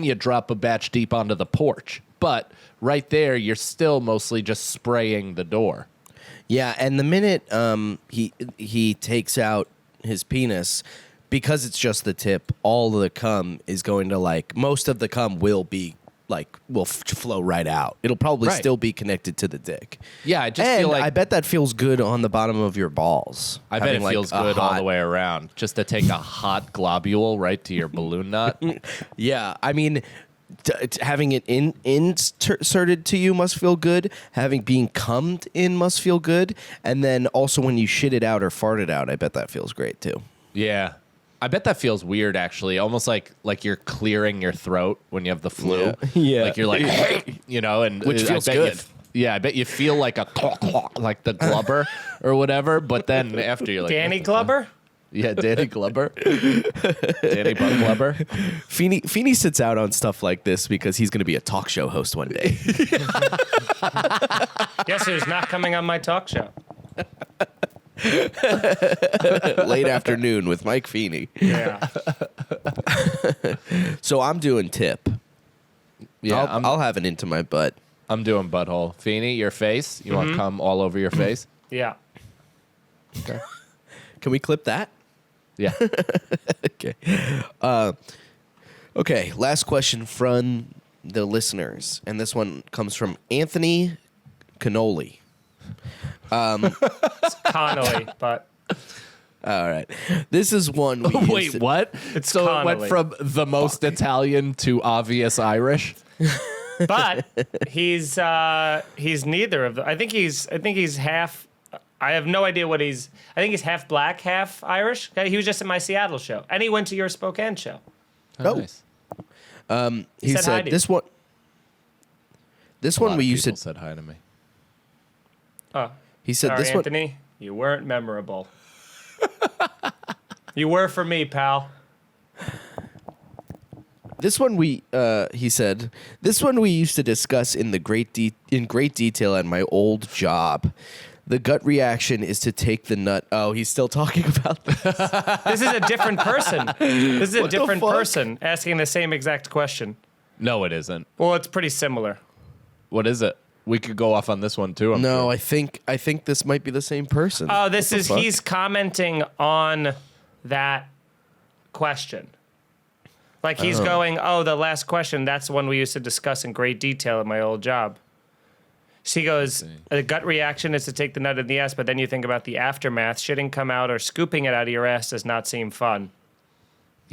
you drop a batch deep onto the porch. But right there, you're still mostly just spraying the door. Yeah, and the minute he takes out his penis, because it's just the tip, all of the cum is going to most of the cum will be flow right out. It'll probably Right. still be connected to the dick. Yeah, I just And feel like I bet that feels good on the bottom of your balls. I bet it Having, feels a good all hot- the way around. Just to take a hot globule right to your balloon nut. Yeah, I mean, having it inserted to you must feel good. Having being cummed in must feel good. And then also when you shit it out or fart it out, I bet that feels great too. Yeah. I bet that feels weird, actually. Almost like you're clearing your throat when you have the flu. Yeah. Like you're like, and Which feels I bet good. I bet you feel like a like the glubber or whatever. But then after you're like, Danny Glubber? yeah, Danny Glubber, Danny Butt Glubber. Feeney sits out on stuff like this because he's going to be a talk show host one day. Guess who's not coming on my talk show? Late afternoon with Mike Feeney. Yeah. So I'm doing tip. Yeah, I'll have it into my butt. I'm doing butthole. Feeney, your face. You want to come all over your face? Yeah. Okay. Can we clip that? Yeah. Okay. Okay, last question from the listeners. And this one comes from Anthony cannoli. It's Connolly, but All right. This is one we Wait, used to- what? It's so it went Connolly. from the most Italian to obvious Irish. but he's neither of them. I think he's half. I have no idea what he's. I think he's half black, half Irish. Okay, he was just at my Seattle show, and he went to your Spokane show. Oh. Nice. He said hi said to you. this one. This A lot one of we used people to. said hi to me. Oh, He said sorry, this one. Anthony, you weren't memorable. You were for me, pal. This one we. He said this one we used to discuss in great detail at my old job. The gut reaction is to take the nut. Oh, he's still talking about this. This is a different person. This is a What the different fuck? person asking the same exact question. No, it isn't. Well, it's pretty similar. What is it? We could go off on this one too. I'm No, sure. I think this might be the same person. Oh, this What the is fuck? he's commenting on that question. Like he's going, oh, the last question, that's one we used to discuss in great detail at my old job. So he goes, a gut reaction is to take the nut in the ass, but then you think about the aftermath. Shitting come out or scooping it out of your ass does not seem fun.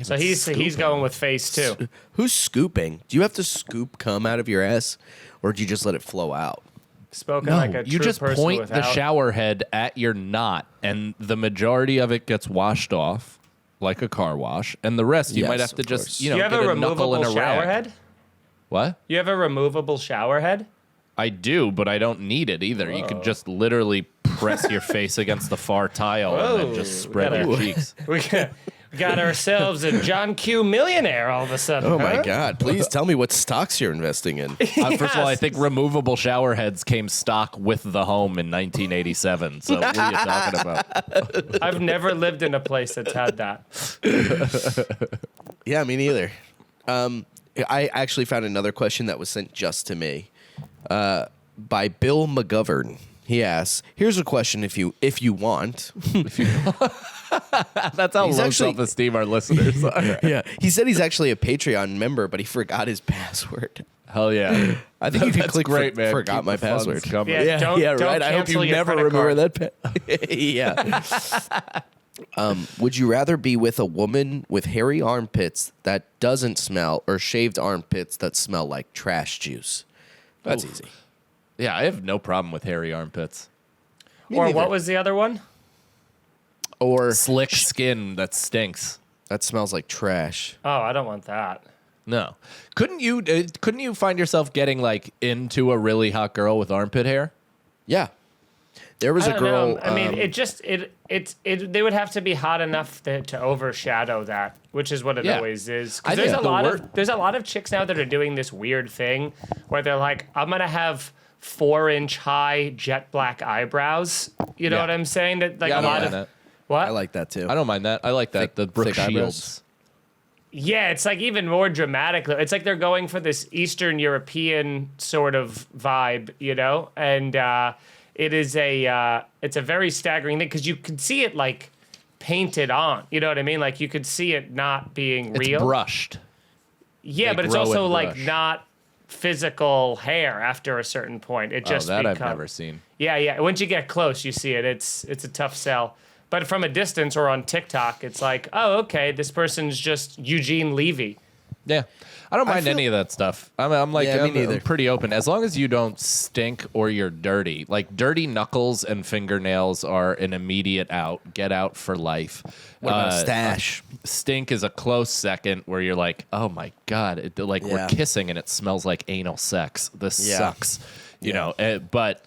So he's going with face two. Who's scooping? Do you have to scoop cum out of your ass, or do you just let it flow out? Spoken No, like a true you just person point without. the shower head at your knot, and the majority of it gets washed off like a car wash, and the rest you Yes, might have to of just course. you know You have get a a knuckle removable and a shower rag. head? What? You have a removable shower head? I do, but I don't need it either. You can just literally press your face against the far tile and then just spread we your gotta- cheeks. We got ourselves a John Q millionaire all of a sudden. Oh my huh? God! Please tell me what stocks you're investing in. First of all, I Yes. think removable shower heads came stock with the home in 1987. So what are you talking about? I've never lived in a place that's had that. Yeah, me neither. I actually found another question that was sent just to me by Bill McGovern. He asks, "Here's a question if you want." That's how He's low actually- self-esteem our listeners are. Yeah, he said he's actually a Patreon member, but he forgot his password. Hell yeah. I think you can That's click great, man. forgot Keep my the funds password. coming. Yeah. Don't right. I hope you cancel your never credit remember card. that. Yeah. Would you rather be with a woman with hairy armpits that doesn't smell, or shaved armpits that smell like trash juice? That's Oof. easy. Yeah, I have no problem with hairy armpits. Or neither. what was the other one? Or Slick skin that stinks. that smells like trash. Oh, I don't want that. No. Couldn't you find yourself getting like into a really hot girl with armpit hair? Yeah. There was I a don't girl. know. I mean, they would have to be hot enough to overshadow that, which is what it Yeah. always is. 'Cause I there's think a the lot wor- of there's a lot of chicks now that are doing this weird thing where they're like, I'm gonna have 4-inch high jet black eyebrows. You know Yeah. what I'm saying? That like Yeah, I a don't lot mind of that. what? I like that too. I don't mind that. I like that. The Brooke thick eyebrows. Shields. Yeah, it's like even more dramatic. It's like they're going for this Eastern European sort of vibe, you know, and it's a very staggering thing because you can see it like painted on. You know what I mean? Like you could see it not being It's real. brushed. Yeah, They but it's grow also and like brush. not physical hair after a certain point. It just That I've become- never seen. Yeah. Once you get close, you see it. It's a tough sell. But from a distance or on TikTok, it's like, oh, okay, this person's just Eugene Levy. Yeah. I don't mind feel- any of that stuff. I'm like, Yeah, me I'm neither. pretty open. As long as you don't stink or you're dirty. Like, dirty knuckles and fingernails are an immediate out. Get out for life. What about a stash? Stink is a close second where you're like, oh my God. We're Yeah. kissing and it smells like anal sex. This Yeah. sucks. You Yeah. know, but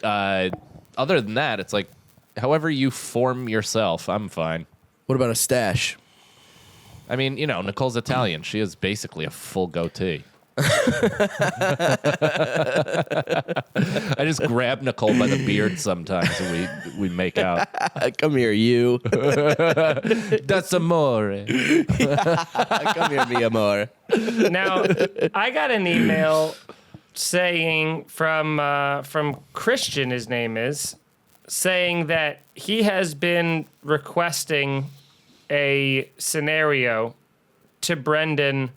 other than that, it's like, however you form yourself, I'm fine. What about a stash? I mean, you know, Nicole's Italian. She is basically a full goatee. I just grab Nicole by the beard sometimes and we make out. Come here, you. That's amore. Come here, mi amor. Now, I got an email saying from Christian, his name is, saying that he has been requesting a scenario to Brendan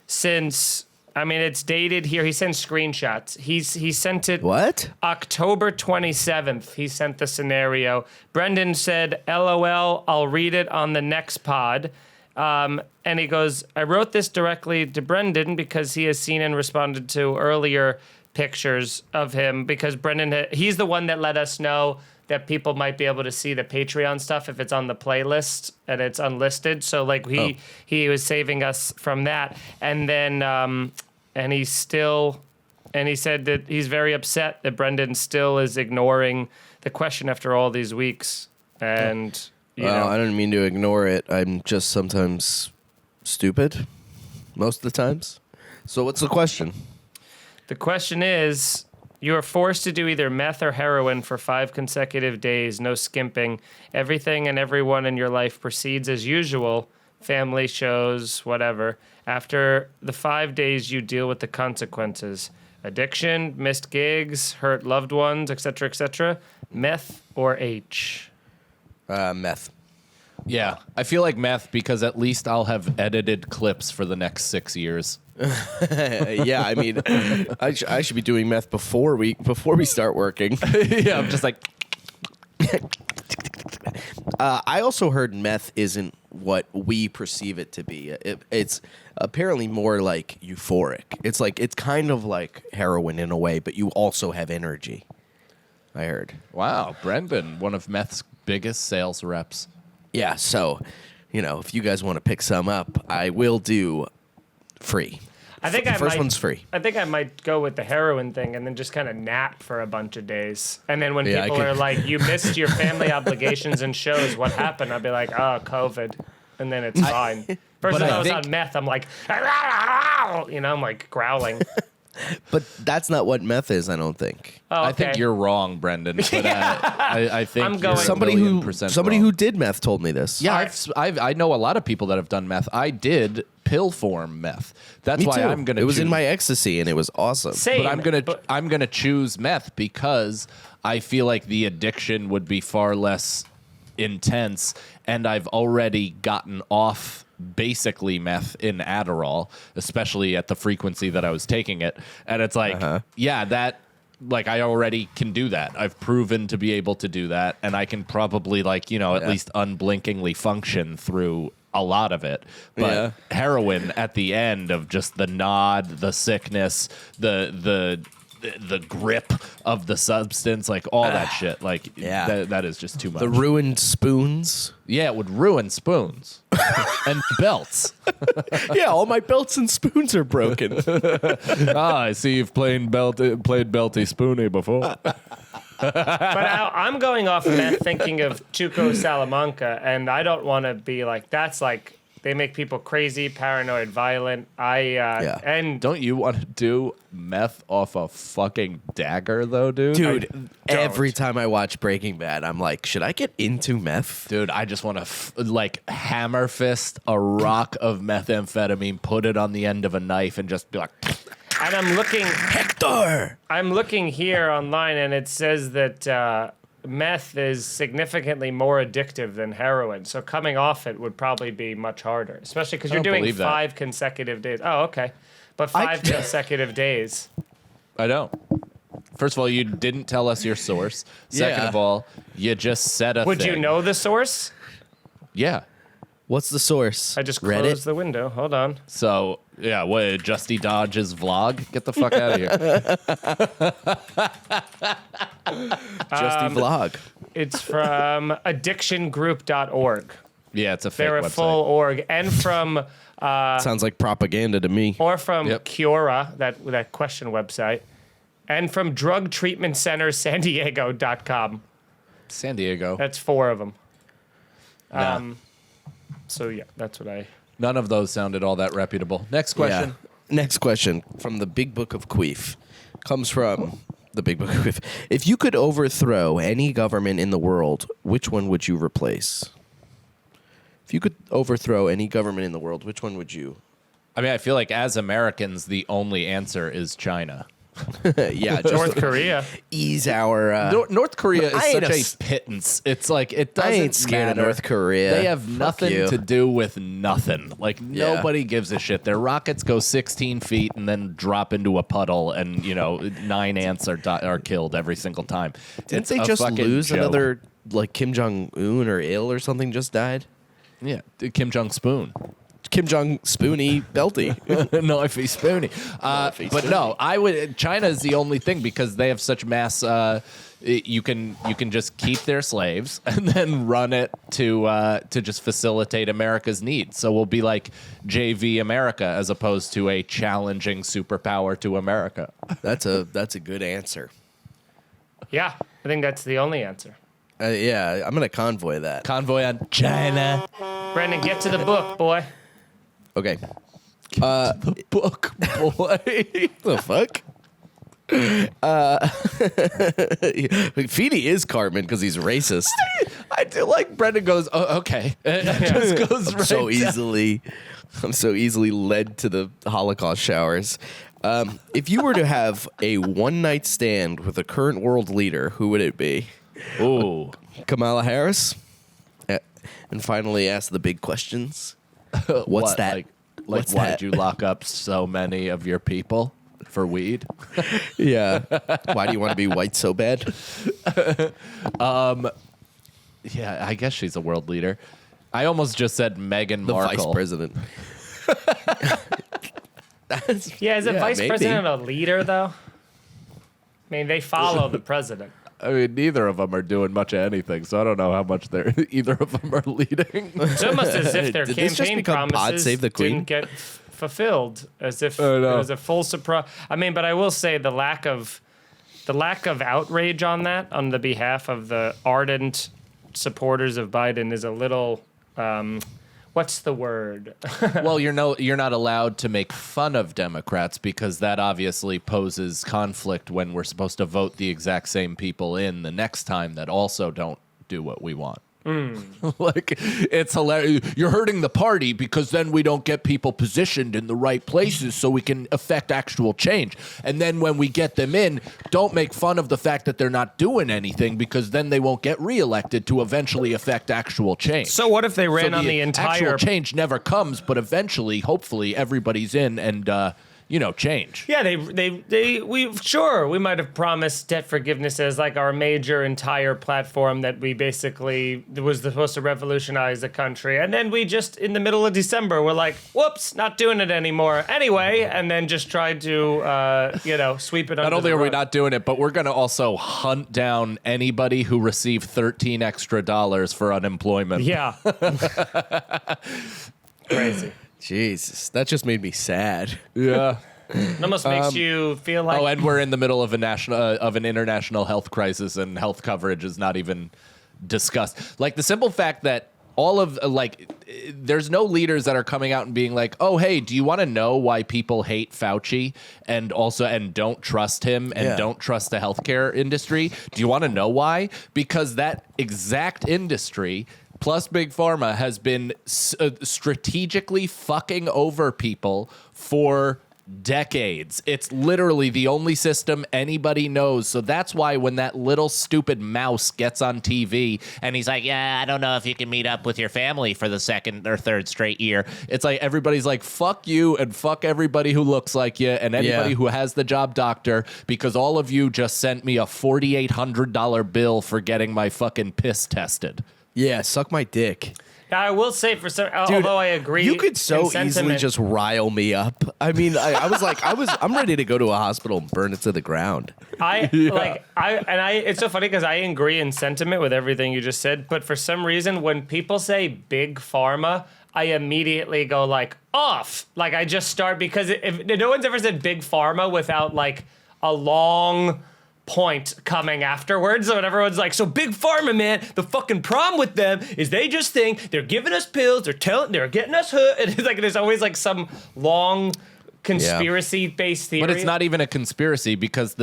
since I mean, it's dated here. He sends screenshots. He sent it What? October 27th. He sent the scenario. Brendan said, LOL, I'll read it on the next pod. And he goes, I wrote this directly to Brendan because he has seen and responded to earlier pictures of him because Brendan, he's the one that let us know that people might be able to see the Patreon stuff if it's on the playlist and it's unlisted. So like he was saving us from that. And then and he said that he's very upset that Brendan still is ignoring the question after all these weeks. And you know, I don't mean to ignore it. I'm just sometimes stupid. Most of the times. So what's the question? the question is, you are forced to do either meth or heroin for 5 consecutive days, no skimping. Everything and everyone in your life proceeds as usual, family, shows, whatever. After the 5 days, you deal with the consequences. Addiction, missed gigs, hurt loved ones, etc., etc. Meth or H? Meth. Yeah, I feel like meth because at least I'll have edited clips for the next 6 years. Yeah, I mean, I should be doing meth before we start working. Yeah, I'm just like, I also heard meth isn't what we perceive it to be. It's apparently more like euphoric. It's kind of like heroin in a way, but you also have energy. I heard. wow, Brendan, one of meth's biggest sales reps. Yeah, so, if you guys want to pick some up, I will do free. I think The first one's free. I think I might go with the heroin thing and then just kind of nap for a bunch of days. And then when Yeah, people are like, you missed your family obligations and shows, what happened? I'd be like, oh, COVID. And then it's fine. First but time I I was think- on meth, I'm like, I'm like growling. But that's not what meth is, I don't think. Oh, okay. I think you're wrong, Brendan. But I think I'm you're going- Somebody a who million percent wrong. who did meth told me this. Yeah, I know a lot of people that have done meth. I did pill form meth. That's Me why too. I'm gonna. It was choose, in my ecstasy, and it was awesome. Same. But I'm gonna choose meth because I feel like the addiction would be far less intense, and I've already gotten off basically meth in Adderall, especially at the frequency that I was taking it, and it's like, yeah, that. Like, I already can do that. I've proven to be able to do that, and I can probably, at least unblinkingly function through a lot of it. But heroin at the end of just the nod, the sickness, the grip of the substance, like all that shit, like that is just too much. The ruined spoons. Yeah, it would ruin spoons and belts. Yeah, all my belts and spoons are broken. I see you've played Belty Spoony before. But I'm going off meth thinking of Chuco Salamanca, and I don't want to be like, that's like, they make people crazy, paranoid, violent. And Don't you want to do meth off a fucking dagger, though, dude? Dude, every time I watch Breaking Bad, I'm like, should I get into meth? Dude, I just want to hammer fist a rock of methamphetamine, put it on the end of a knife, and just be like, and I'm looking Hector! I'm looking here online, and it says that meth is significantly more addictive than heroin. So coming off it would probably be much harder, especially because you're don't doing believe that. 5 consecutive days. Oh, okay. But 5 consecutive days. I know. First of all, you didn't tell us your source. Second Yeah. of all, you just said a Would thing. you know the source? Yeah. What's the source? I just Reddit? closed the window. Hold on. So, yeah, what, Justy Dodge's vlog? Get the fuck out of here. Justy Vlog. It's from addictiongroup.org. Yeah, it's a fake They're a website. full org. And from Sounds like propaganda to me. Yep. Cura, that question website. And from drugtreatmentcentersandiego.com. San Diego. That's 4 of them. Nah. So yeah, that's what I. None of those sounded all that reputable. Next question. Yeah. Next question from the Big Book of Queef. Comes from the Big Book of Queef. If you could overthrow any government in the world, which one would you replace? If you could overthrow any government in the world, which one would you? I mean, I feel like as Americans, the only answer is China. Yeah, just North Korea. ease our. North Korea is I ain't such a pittance. It's like it doesn't I ain't scared matter. of North Korea. They have Fuck nothing you. to do with nothing. Like nobody gives a shit. Their rockets go 16 feet and then drop into a puddle, and 9 ants are killed every single time. Didn't It's they a just fucking lose joke. another, like Kim Jong Un or Il or something just died? Yeah, Kim Jong Spoon. Kim Jong Spoony Belty. Knifey Spoony. But no, China is the only thing because they have such mass. You can just keep their slaves and then run it to just facilitate America's needs. So we'll be like JV America as opposed to a challenging superpower to America. That's a good answer. Yeah, I think that's the only answer. Yeah, I'm gonna convoy that. Convoy on China. Brandon, get to the book, boy. Okay. The book, boy. The fuck? Feeney is Cartman because he's racist. I do like Brendan goes, oh, okay. It just goes right I'm so easily led to the Holocaust showers. If you were to have a one-night stand with a current world leader, who would it be? Ooh. Kamala Harris? And finally ask the big questions. What's What, that? Like What's why that? did you lock up so many of your people for weed? Yeah. Why do you want to be white so bad? Yeah, I guess she's a world leader. I almost just said Meghan The Markle. vice president. Yeah, is a Yeah, vice maybe. president a leader, though? I mean, they follow the president. I mean, neither of them are doing much of anything, so I don't know how much either of them are leading. It's almost as if their Did this just campaign become Pod promises Save the Queen? didn't get fulfilled, as if I it know. was a full surprise. I mean, but I will say the lack of outrage on that, on the behalf of the ardent supporters of Biden, is a little. What's the word? Well, you're not allowed to make fun of Democrats because that obviously poses conflict when we're supposed to vote the exact same people in the next time that also don't do what we want. Like, it's hilarious. You're hurting the party because then we don't get people positioned in the right places so we can affect actual change. And then when we get them in, don't make fun of the fact that they're not doing anything because then they won't get reelected to eventually affect actual change. So what if they ran So on the entire? actual change never comes, but eventually, hopefully, everybody's in and change. Yeah, we might have promised debt forgiveness as like our major entire platform that we basically was supposed to revolutionize the country, and then we just in the middle of December we're like, whoops, not doing it anymore anyway, and then just tried to sweep it under. Not only the are we rug. not doing it, but we're going to also hunt down anybody who received $13 extra for unemployment. Yeah. Crazy. Jesus, that just made me sad. Yeah. It almost makes you feel like. Oh, and we're in the middle of an international health crisis, and health coverage is not even discussed. Like the simple fact that there's no leaders that are coming out and being like, oh, hey, do you want to know why people hate Fauci and don't trust him and don't trust the healthcare industry? Do you want to know why? Because that exact industry plus Big Pharma has been strategically fucking over people for decades. It's literally the only system anybody knows. So that's why when that little stupid mouse gets on TV and he's like, yeah, I don't know if you can meet up with your family for the second or third straight year. It's like everybody's like, fuck you and fuck everybody who looks like you and anybody who has the job doctor because all of you just sent me a $4,800 bill for getting my fucking piss tested. Yeah, suck my dick. Now, I will say although I agree, You could in so easily sentiment- just rile me up. I mean, I'm ready to go to a hospital and burn it to the ground. It's so funny because I agree in sentiment with everything you just said, but for some reason, when people say big pharma, I immediately go like off. Like I just start because if no one's ever said big pharma without like a long point coming afterwards. So when everyone's like, so big pharma, man, the fucking problem with them is they just think they're giving us pills, they're getting us hooked. And it's like there's always like some long conspiracy-based theory. But it's not even a conspiracy because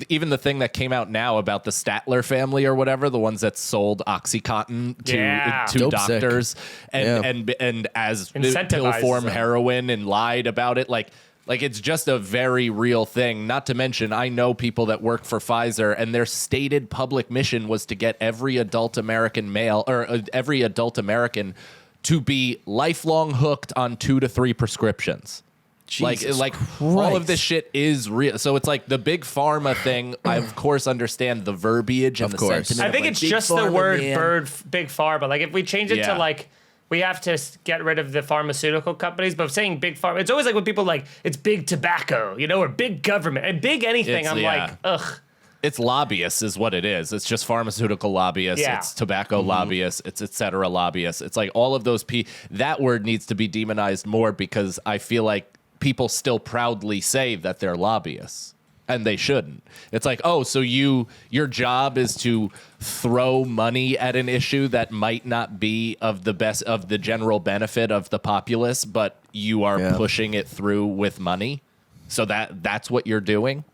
even the thing that came out now about the Statler family or whatever, the ones that sold OxyContin to Dope doctors sick. and as pill Incentivizes form them. heroin and lied about it, like Like, it's just a very real thing. Not to mention, I know people that work for Pfizer, and their stated public mission was to get every adult American male, or every adult American, to be lifelong hooked on 2 to 3 prescriptions. Jesus like all of this shit is real. So it's like the big pharma thing. I of course understand the verbiage and Of the course. sentiment. I think of, like, it's big just the pharma, word man. big pharma. Like if we change it to Yeah. like we have to get rid of the pharmaceutical companies, but saying big pharma, it's always like when people like it's big tobacco, or big government and big anything. It's- I'm yeah. like, ugh. It's lobbyists is what it is. It's just pharmaceutical lobbyists. Yeah. It's tobacco lobbyists. It's et cetera lobbyists. It's like all of those that word needs to be demonized more because I feel like people still proudly say that they're lobbyists. And they shouldn't. It's like, oh, so your job is to throw money at an issue that might not be of the general benefit of the populace, but you are pushing it through with money. So that's what you're doing.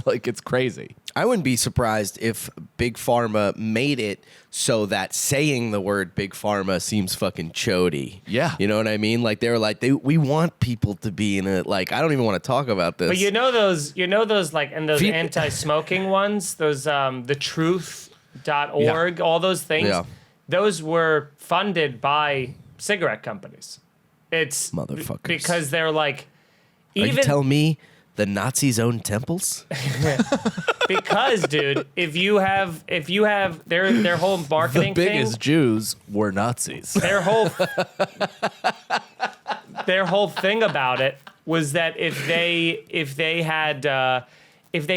Like, it's crazy. I wouldn't be surprised if Big Pharma made it so that saying the word Big Pharma seems fucking chody. Yeah. You know what I mean? Like, they were like, we want people to be in it. Like, I don't even want to talk about this. But those like, and those anti-smoking ones, those the truth.org, all those things, those were funded by cigarette companies. It's Motherfuckers. because they're like, Are even you telling me the Nazis own temples? because, dude, if you have their whole marketing The thing, biggest Jews were Nazis. their whole thing about it was that if they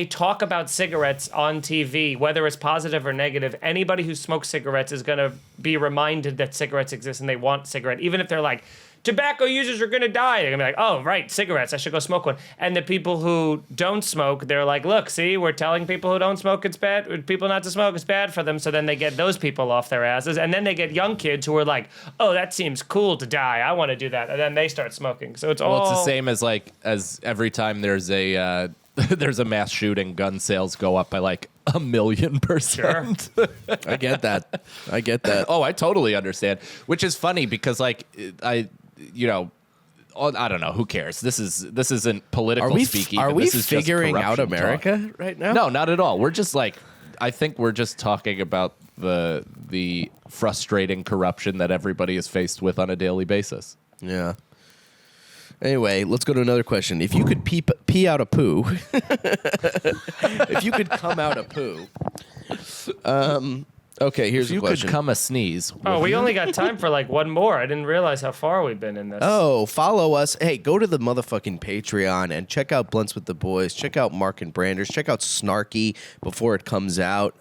talk about cigarettes on TV, whether it's positive or negative, anybody who smokes cigarettes is going to be reminded that cigarettes exist and they want cigarette, even if they're like, tobacco users are going to die. They're going to be like, oh, right, cigarettes, I should go smoke one. And the people who don't smoke, they're like, look, see, we're telling people who don't smoke it's bad, people not to smoke, it's bad for them. So then they get those people off their asses. And then they get young kids who are like, oh, that seems cool to die. I want to do that. And then they start smoking. So it's all... Well, it's the same as every time there's a there's a mass shooting, gun sales go up by like 1,000,000%. Sure. I get that. Oh, I totally understand. Which is funny because like I don't know. Who cares? This isn't political speaking. Are we this is just figuring out corruption America talk. right now? No, not at all. We're just like, I think we're just talking about the frustrating corruption that everybody is faced with on a daily basis. Yeah. Anyway, let's go to another question. If you could pee out a poo, if you could come out a poo, okay, here's If you a question. could come a sneeze. Oh, we only got time for like one more. I didn't realize how far we've been in this. Oh, follow us. Hey, go to the motherfucking Patreon and check out Blunts with the Boys. Check out Mark and Branders. Check out Snarky before it comes out.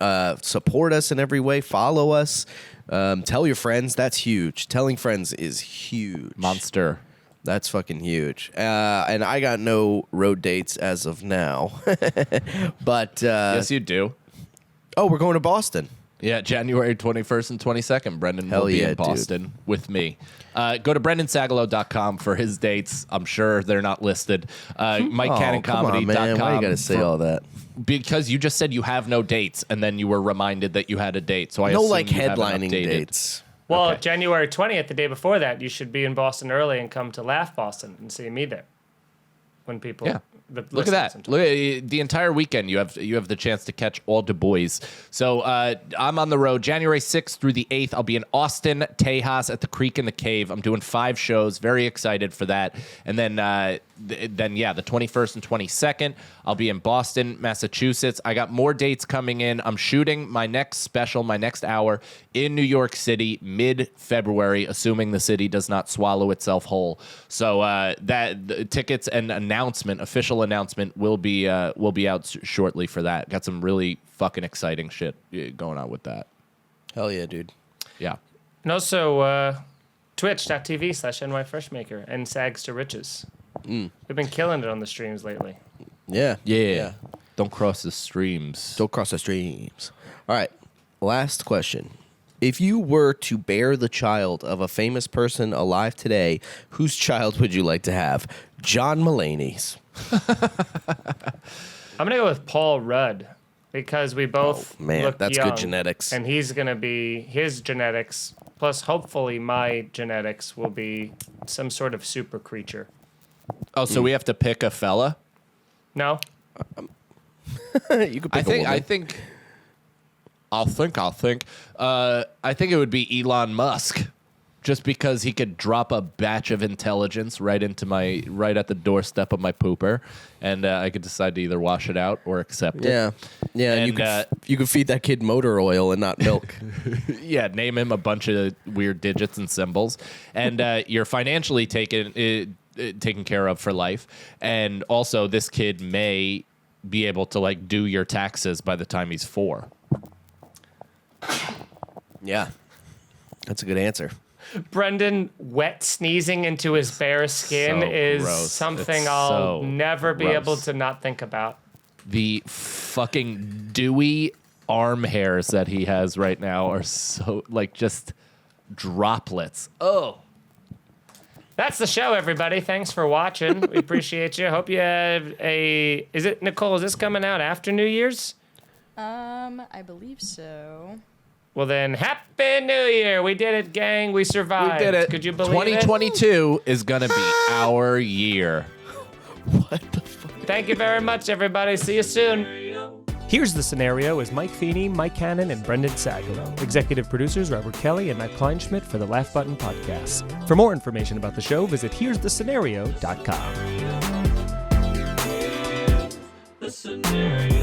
Support us in every way. Follow us. Tell your friends. That's huge. Telling friends is huge. Monster. That's fucking huge. And I got no road dates as of now. But, Yes, you do. oh, we're going to Boston. Yeah, January 21st and 22nd. Brendan Hell will be yeah, in dude. Boston with me. Go to BrendanSagalow.com for his dates. I'm sure they're not listed. MikeCannonComedy.com. Come on, man. Why you got to say all that? Because you just said you have no dates, and then you were reminded that you had a date. So I No, assume like, you haven't headlining updated. dates. Well, Okay. January 20th, the day before that, you should be in Boston early and come to Laugh Boston and see me there. When people... Yeah. Look at that. Look at the entire weekend. You have the chance to catch all Du Bois. So I'm on the road January 6th through the 8th. I'll be in Austin, Tejas at the Creek in the Cave. I'm doing 5 shows. Very excited for that. And then the 21st and 22nd, I'll be in Boston, Massachusetts. I got more dates coming in. I'm shooting my next special, my next hour in New York City mid-February, assuming the city does not swallow itself whole. So the tickets and official announcement will be out shortly for that. Got some really fucking exciting shit going on with that. Hell yeah, dude. Yeah. And also twitch.tv/NYFreshmaker and Sags to Riches. We've been killing it on the streams lately. Yeah. Yeah. Don't cross the streams. Don't cross the streams. All right. Last question. If you were to bear the child of a famous person alive today, whose child would you like to have? John Mulaney's. I'm going to go with Paul Rudd because we both look that's young, good genetics. And he's going to be his genetics, plus hopefully my genetics will be some sort of super creature. Oh, so we have to pick a fella? No? You could pick a woman. I think it would be Elon Musk. Just because he could drop a batch of intelligence right at the doorstep of my pooper, and I could decide to either wash it out or accept it. Yeah, and you could feed that kid motor oil and not milk. Yeah, name him a bunch of weird digits and symbols, and you're financially taken care of for life. And also, this kid may be able to like do your taxes by the time he's 4. Yeah, that's a good answer. Brendan wet sneezing into his bare skin So is gross. something It's I'll so never be gross. able to not think about. The fucking dewy arm hairs that he has right now are so like just droplets. Oh. That's the show, everybody. Thanks for watching. We appreciate you. Hope you have is it, Nicole, is this coming out after New Year's? I believe so. Well, then, Happy New Year. We did it, gang. We survived. We did it. Could you believe it? 2022 is going to be our year. What the fuck? Thank you very much, everybody. See you soon. Here's the Scenario is Mike Feeney, Mike Cannon, and Brendan Sagalow. Executive producers Robert Kelly and Matt Kleinschmidt for the Laugh Button Podcast. For more information about the show, visit here'sthescenario.com. The scenario.